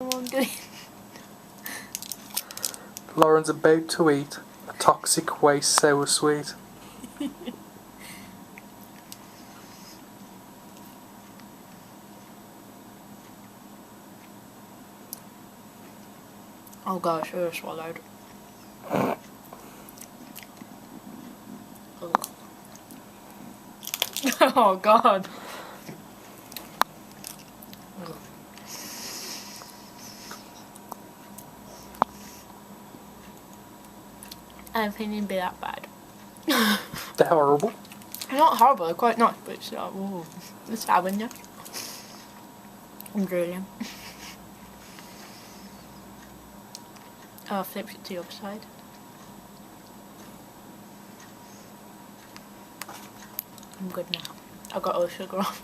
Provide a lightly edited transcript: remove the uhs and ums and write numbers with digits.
What I'm doing. Lauren's about to eat a toxic waste sour sweet. Oh gosh, I just swallowed. Oh god. I don't think it'd be that bad. They're horrible. They're not horrible, they're quite nice, but it's like, ooh, it's having you. I'm drooling. I'll flip it to the other side. I'm good now. I got all sugar off.